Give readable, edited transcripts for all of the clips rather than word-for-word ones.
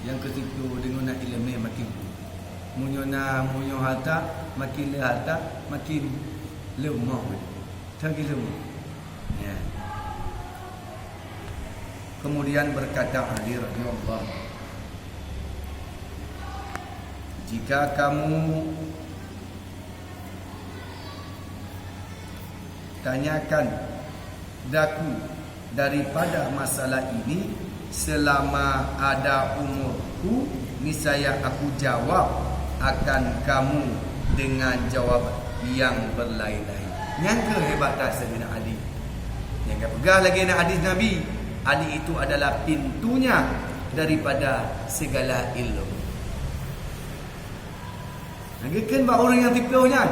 Yang ketiga dengan nak ilmu makin munyo harta makin le harta makin lemah. Semakin lemah. Ya. Kemudian berkata Ali radhiyallahu, jika kamu tanyakan daku daripada masalah ini selama ada umurku, niscaya aku jawab akan kamu dengan jawab yang berlain-lain. Yang kehebat tak Sayyidina Ali. Yang pegang lagi nak hadis Nabi. Ali itu adalah pintunya daripada segala ilmu. Lagi kan buat orang yang tipaunya.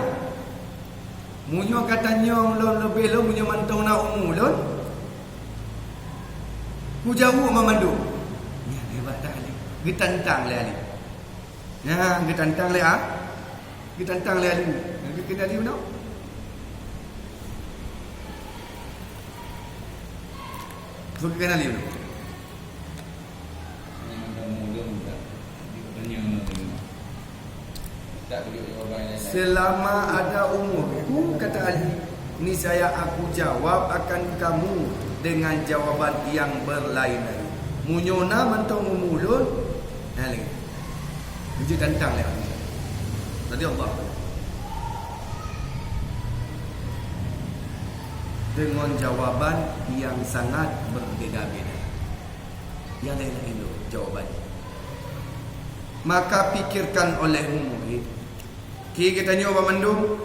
Munyo katanya lon lebih lon munyo mantong nak umur lon. Ku jauh memandu. Ya hebat tak Ali. Getantang le Ali. Ya getantang le ah. Getantang le Ali. Lagi kena Ali mana? Kau kena Ali mana? Selama ada umurku, kata Ali, niscaya aku jawab akan kamu dengan jawaban yang berlain-lain. Munyona mentong umulun, nah lagi. Dia tantang lah. Tadi Allah dengan jawaban yang sangat berbeza-beza. Yang lain itu jawabannya. Maka pikirkan olehmu murid. Kita tanya apa mandum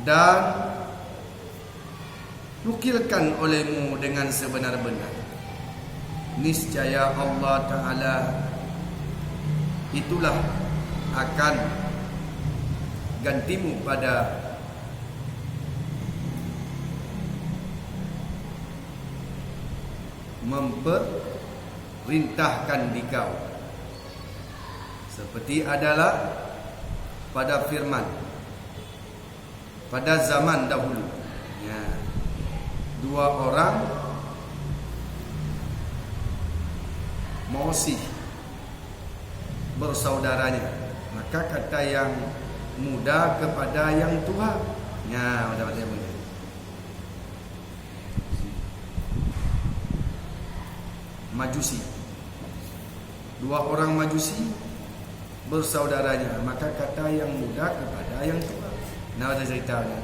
dan nukilkan olehmu dengan sebenar-benar. Niscaya Allah Ta'ala itulah akan gantimu pada memperintahkan dikau seperti adalah pada firman pada zaman dahulu ya, dua orang mengosih bersaudaranya, maka kata yang muda kepada yang tua ya, dapat yang muda Majusi, dua orang Majusi bersaudaranya, maka kata yang muda kepada yang tua. Nah, ada ceritanya.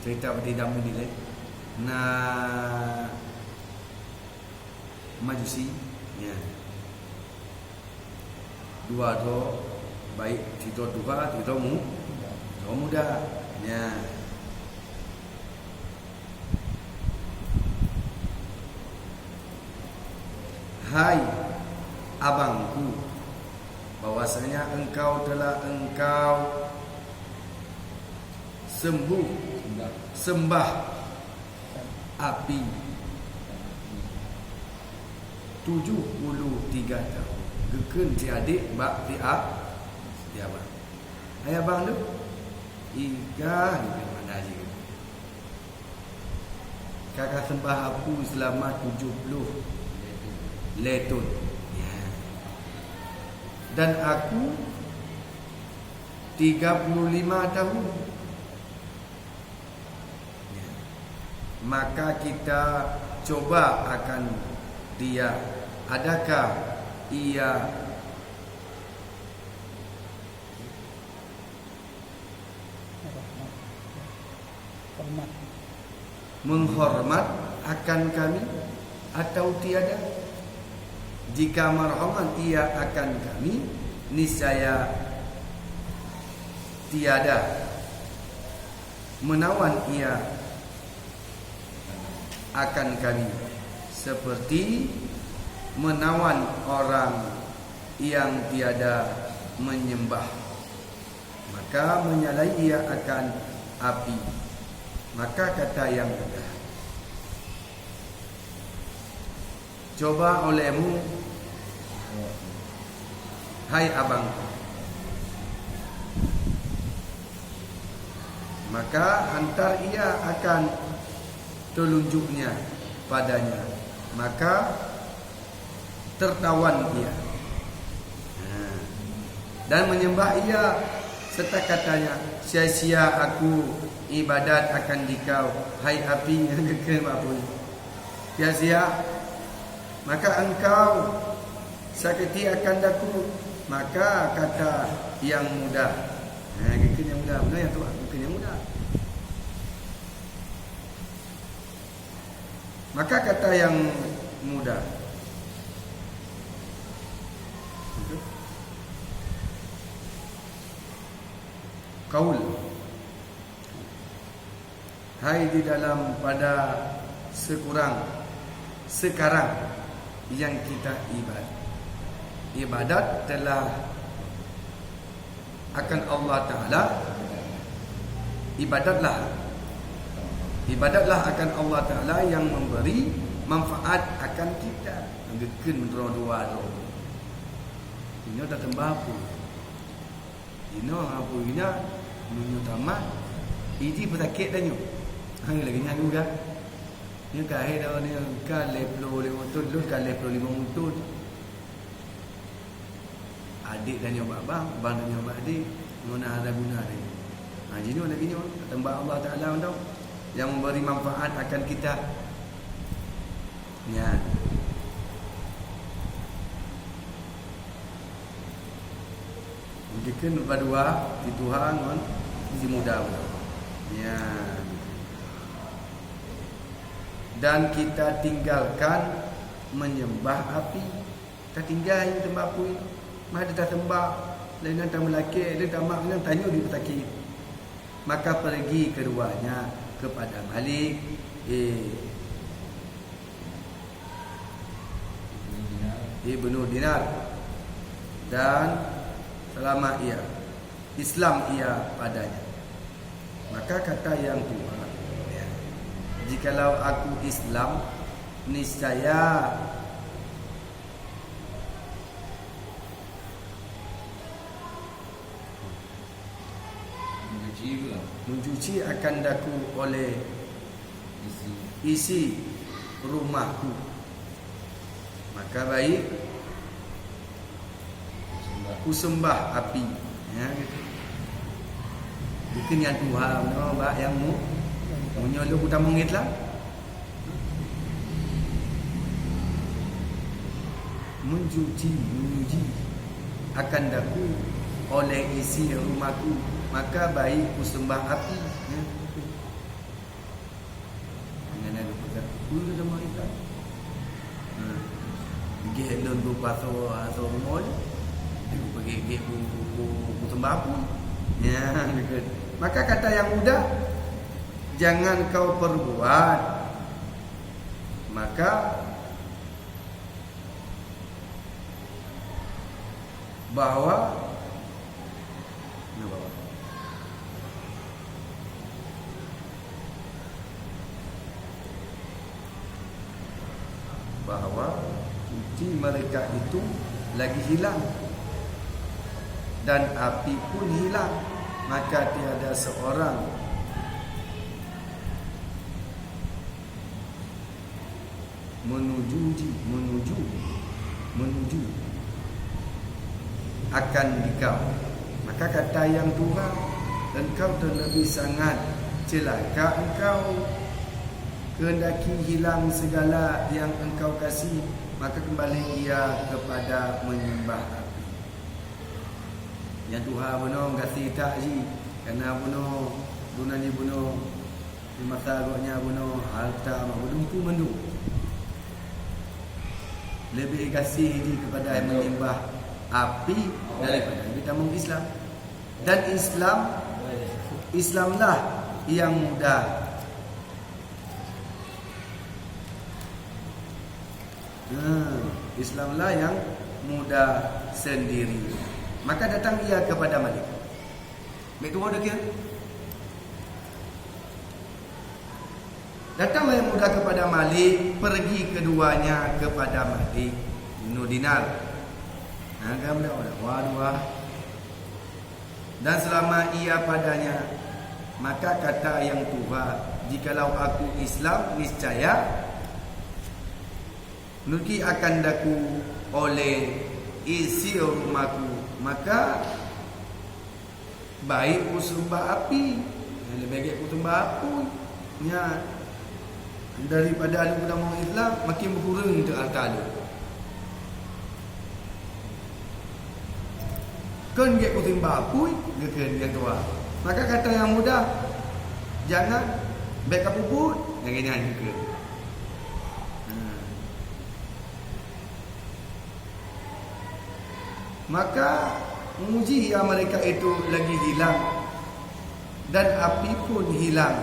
Cerita pada damu ni leh. Nah, Majusi, ya. Dua tu baik, cerita tua, cerita muda, ya. Hai abangku, bahwasanya engkau telah sembah api 73 tahun. Geken si adik bak dia bang. Hai abang tu Ika di mana aja. Kakak sembah aku selama 70 letun ya. Dan aku 35 tahun ya. Maka kita coba akan dia, adakah ia menghormat akan kami atau tiada. Jika marhamat ia akan kami, niscaya tiada menawan ia akan kami, seperti menawan orang yang tiada menyembah, maka menyalai ia akan api. Maka kata yang mudah, coba olehmu, hai abangku, maka hantar ia akan telunjuknya padanya, maka tertawan ia dan menyembah ia, serta katanya, sia-sia aku ibadat akan dikau, hai api yang kekal mabui. Sia-sia, maka engkau sakiti akan daku. Maka kata yang mudah, kekal yang mudah, benar yang Tuhan, kekal yang mudah. Maka kata yang mudah, kaul, hai di dalam pada sekarang yang kita ibadat telah akan Allah Ta'ala, ibadatlah akan Allah Ta'ala yang memberi manfaat akan kita. Anggekeun dua ini dah tambah apa ini apa ini nunyu tamat ini petakit dah nyu lagi nyanyi dah ni kahir dah ni kan leplo 5 ton lu kan leplo 5 ton adik dah nyu abang dah nyu adik mana ada guna dia jadi lagi nyu tambah Allah Taala undang yang memberi manfaat akan kita ya. Mungkin berdua di Tuhan kan si mudah ya. Dan kita tinggalkan menyembah api. Kita tinggal yang tembak api. Maka kita tembak dengan tamu lelaki, dia tamak dengan tanya di petaki. Maka pergi keduanya kepada Malik Ibnu Dinar dan selama ia Islam ia padanya. Maka kata yang tua, jikalau aku Islam, niscaya mencuci akan daku oleh isi rumahku. Maka baik ku sembah api ya gitu. Bukan yang Tuhan no, mbak yang mu nyolok kita mengitlah mencuci akan daku oleh isi rumahku. Maka baik ku sembah api ya. Dengan ada kata ku dah mai tak gelon bu paso atau mol aku pergi ku sembah api ya. Maka kata yang mudah, jangan kau perbuat, maka bahwa suci mereka itu lagi hilang dan api pun hilang. Maka tiada seorang menuju akan dikau. Maka kata yang Tuhan, engkau terlebih sangat celaka engkau, kehendaki hilang segala yang engkau kasih, maka kembali ia kepada menyembah api. Yang Tuhan bunuh kasih tak ji, kerana bunuh ni bunuh di masa agaknya bunuh harta bunuh mendu. Lebih kasih ji kepada menyembah api daripada kita mengislam. Dan Islamlah yang mudah. Islamlah yang mudah sendiri. Maka datang ia kepada Malik. Baik tu ada kira. Datanglah yang mudah kepada Malik, pergi keduanya kepada Malik Ibnu Dinar. Agam dah waduh. Dan selama ia padanya, maka kata yang tua, jikalau aku Islam, niscaya nuki akan daku oleh isi rumahku. Maka baik ku sembah api, lebih baik ku sembah api ya, daripada aku dah mau Islam makin berkurang untuk harta dia. Kan dia ku sembah api dia tua. Maka kata yang mudah, jangan baik apa pun yang ini juga. Maka uji yang mereka itu lagi hilang dan api pun hilang.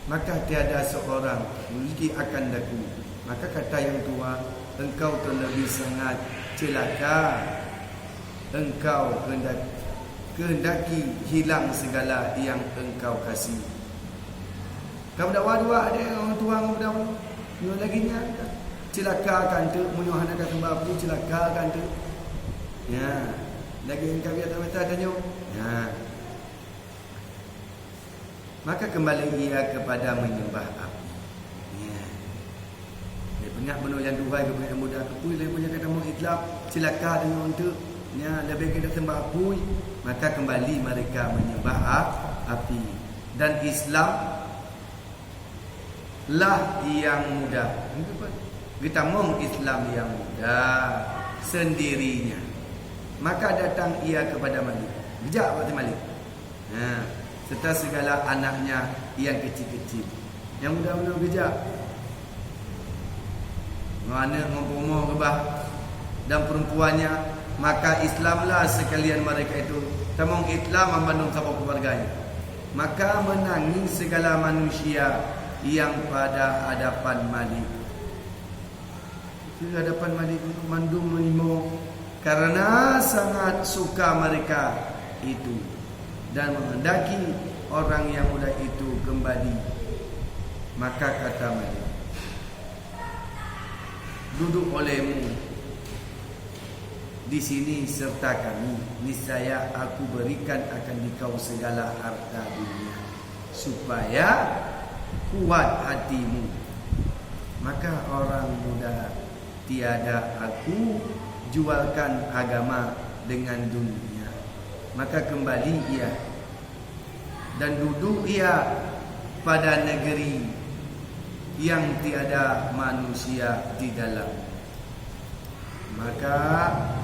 Maka tiada seorang uji akan daku. Maka kata yang tua, engkau terlebih sangat celaka. Engkau kehendaki hilang segala yang engkau kasih. Kau berdakwah ada orang tua yang berdakwah. Dia lagi nya celaka kan tu munyuh anak sembah api, celaka kan tu. Ya, lagi engkau biar tak tanya. Ya. Maka kembali ia kepada menyembah api. Ya. Dia penyak benar yang Tuhan ke penyak muda ke pui lain punya kata mau Islam celaka dengan tu. Ya, lebih kita sembah api, maka kembali mereka menyembah api. Dan Islam lah yang mudah. Kita mau Islam yang mudah sendirinya. Maka datang ia kepada Malik. Bijak berarti Malik. Ha, serta segala anaknya yang kecil-kecil. Yang mudah-mudah bijak. Mana mempunyai kebah dan perempuannya, maka Islamlah sekalian mereka itu. Tamong Islam membandung sama keluarganya. Maka menangis segala manusia yang pada hadapan Malik. Di hadapan Malik mandum menimo karena sangat suka mereka itu dan menghendaki orang yang muda itu kembali. Maka kata Malik, duduk olehmu di sini serta kami, niscaya aku berikan akan dikau segala harta dunia supaya kuat hatimu. Maka orang muda, tiada aku jualkan agama dengan dunia. Maka kembali ia dan duduk ia pada negeri yang tiada manusia di dalam. Maka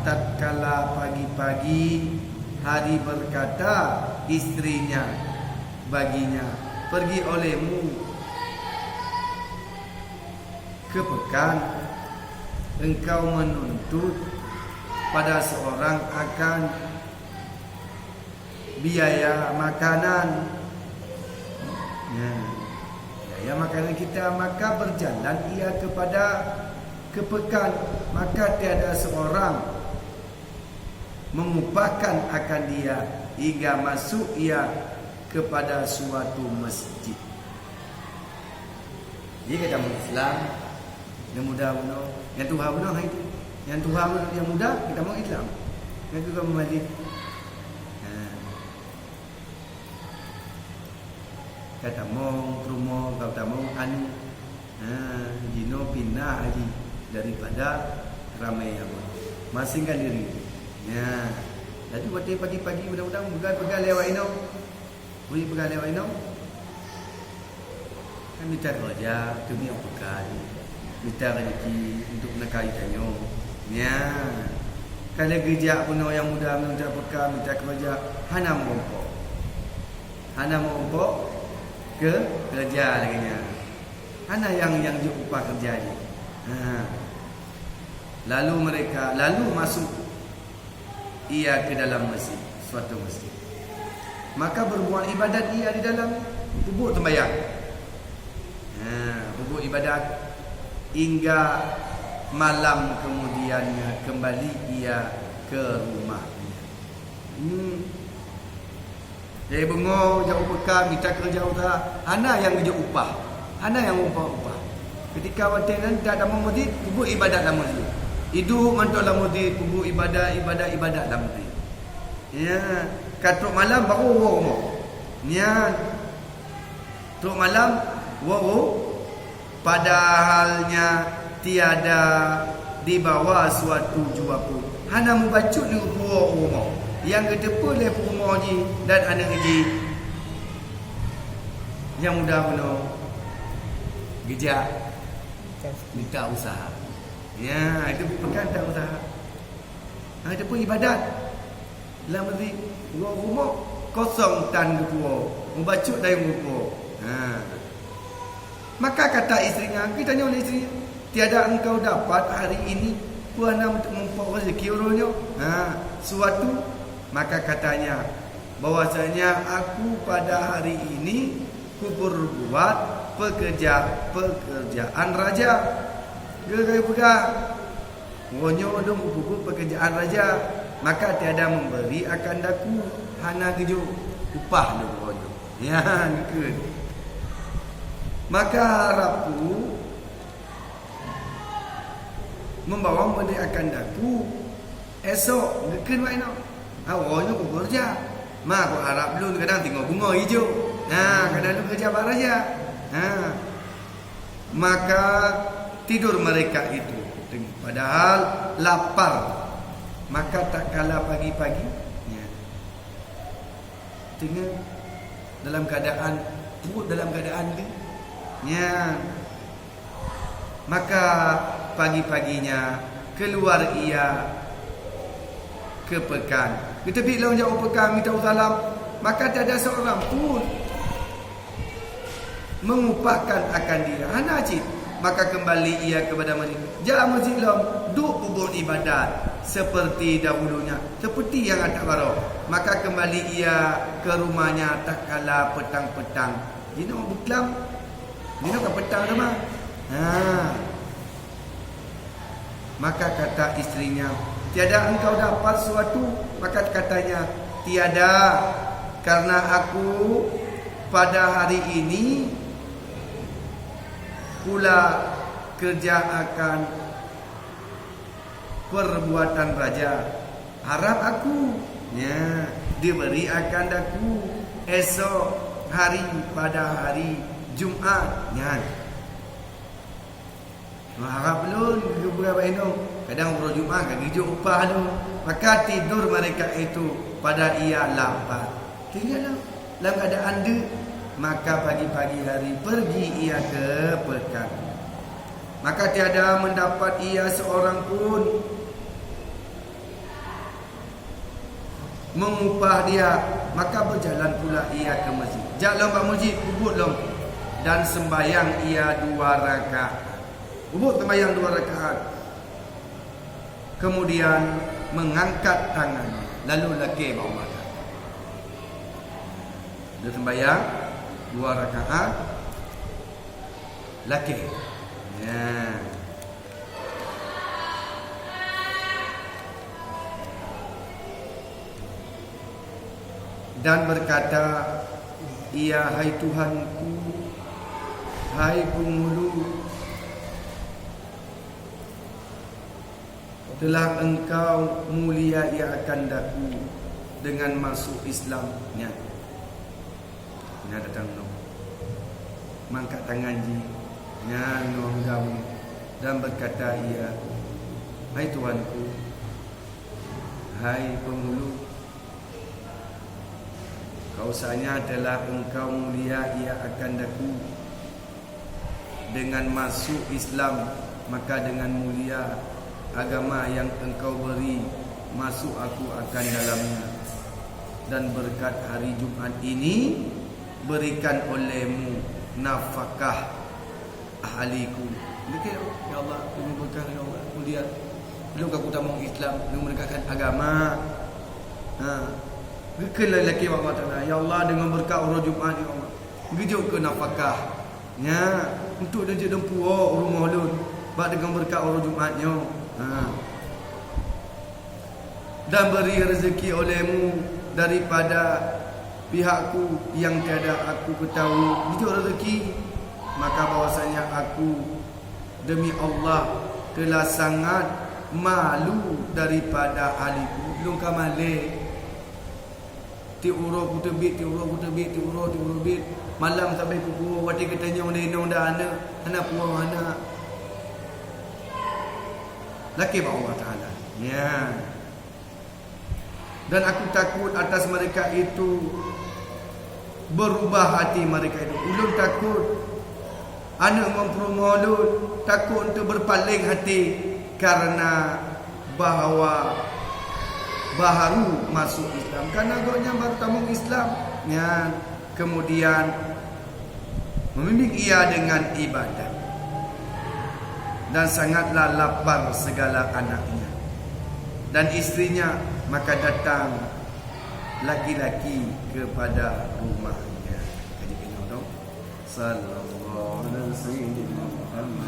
tatkala pagi-pagi hari berkata istrinya baginya, pergi olehmu ke pekan, engkau menuntut pada seorang akan biaya makanan. Biaya makanan kita, maka berjalan ia kepada ke pekan, maka tiada seorang mengupahkan akan dia hingga masuk ia kepada suatu masjid. Jadi kata Islam yang mudah benar, yang Tuhan benar itu, yang Tuhan benar, yang mudah kita mau Islam, yang juga memilih. Kata mong trumo, kata mong anu, jino pindah lagi daripada ramai apa. Masingkan diri. Ya. Jadi waktu pagi-pagi mudah-mudahan pegang lewat ino. Boleh pegang lewat ino. Kan minta kerja, tu ni pegang. Minta rezeki untuk nak kaitannya. Ya. Kalau kerja pun yang muda minta pegang, minta kerja, hana mengompok. Hana mengompok ke kerja lagi nya. Hana yang upah kerja ni. Lalu masuk ia ke dalam masjid, suatu masjid. Maka berbuat ibadat ia di dalam kubur sembahyang. Kubur ibadat hingga malam kemudiannya kembali ia ke rumahnya. Jadi bengong jauh bekam minta kerja utara, ana yang kerja upah. Ana yang upah. Ketika waktu nan tak ada masjid, kubur ibadat dalam masjid. Hidup mantuk dalam masjid, kubur ibadat dalam masjid. Ya, katruk malam baru rumah. Niat Tok malam pada halnya tiada di bawah suatu jua pun. Hana membacut ni rumah. Yang kedepan le rumah ni dan anak ni. Yang mudah benar. Gejak. Minta usaha. Ya, itu bukan tak usaha. Itu pun ibadat. Dalam mesti rumah kosong tan ketua. Membacut dari rumah. Maka kata isterinya, kita tanya oleh isteri, tiada engkau dapat hari ini puana untuk membawa rezeki orangnya. Suatu, maka katanya bahwasanya aku pada hari ini ku berbuat pekerjaan raja. Gaya pegang. Wonyo dong buku pekerjaan raja, maka tiada memberi akan daku hana keju upah dong wonyo. Ya, gitu. Maka harapku membawa memberi akan daku esok ngeken wae no. Wonyo ku kerja. Mak aku harap belum kadang tengok bunga hijau. Kadang lu kerja pak raja. Maka tidur mereka itu padahal lapar, maka tak kala pagi-pagi tengah dalam keadaan perut dalam keadaan maka pagi-paginya keluar ia ke pekan. Kita bilang jauh pekan minta salam, maka tiada seorang pun mengupahkan akan dia. Hanajid. Maka kembali ia kepada masjid. Jalan masjid lam, duk kubur ibadat seperti dahulunya, seperti yang ada baru. Maka kembali ia ke rumahnya tak kala petang-petang. Dino buklam. Dino kan petang dah mah. Maka kata istrinya, tiada engkau dapat suatu? Maka katanya, tiada, karena aku pada hari ini pula kerja akan perbuatan raja. Harap aku diberi akan daku esok hari pada hari Jumaat. Harap belum beberapa itu. Kadang hari Jumaat kan kerja upah tu. Maka tidur mereka itu pada ia lapar. Tinggallah dalam keadaan dia. Maka pagi-pagi hari pergi ia ke pekan. Maka tiada mendapat ia seorang pun mengupah dia. Maka berjalan pula ia ke masjid. Jalan ke masjid, ubud long. Dan sembahyang ia 2 rakaat. Ubud sembahyang 2 rakaat. Kemudian mengangkat tangan. Lalu laki bawa makan. Dia sembahyang 2 rakaat laki. Dan berkata, ia hai Tuhanku, hai penghulu, telah engkau mulia ia akan daku dengan masuk Islamnya. Nya datang no. Mangkat tangan ji. Nya no dan berkata ia, hai Tuanku, hai penghulu, kau sanya telah engkau mulia ia akan daku dengan masuk Islam, maka dengan mulia agama yang engkau beri masuk aku akan dalamnya, dan berkat hari Jumaat ini berikan olehmu nafkah ahliku. Ya Allah, dengan berkah ya Allah mulia, belum aku tamu Islam, belum menegakkan agama. Kelah lelaki Allah Ta'ala, ya Allah dengan berkat orang Jumaat ya Allah, begitu ke nafkah untuk dia dempu rumah lu, bak dengan berkat orang Jumaatnya. Dan beri rezeki olehmu daripada pihakku yang tiada aku ketahui. Itu rezeki. Maka bahwasanya aku demi Allah telah sangat malu daripada ahliku. Belum kamale Tiuro ku terbit, tiuro ku terbit, tiuro bit. Malam sampai pukul wati katanya menenong dah anak puang anak. Laki Allah Ta'ala. Ya. Dan aku takut atas mereka itu berubah hati mereka itu. Ulun takut anak mempermohon, takut untuk berpaling hati karena bahawa baharu masuk Islam. Karena agaknya baru tamung Islam, ya, kemudian membimbing ia dengan ibadat dan sangatlah lapar segala anaknya dan istrinya, maka datang laki-laki kepada rumahnya. Jadi kena dong. Sallallahu alaihi wasallam.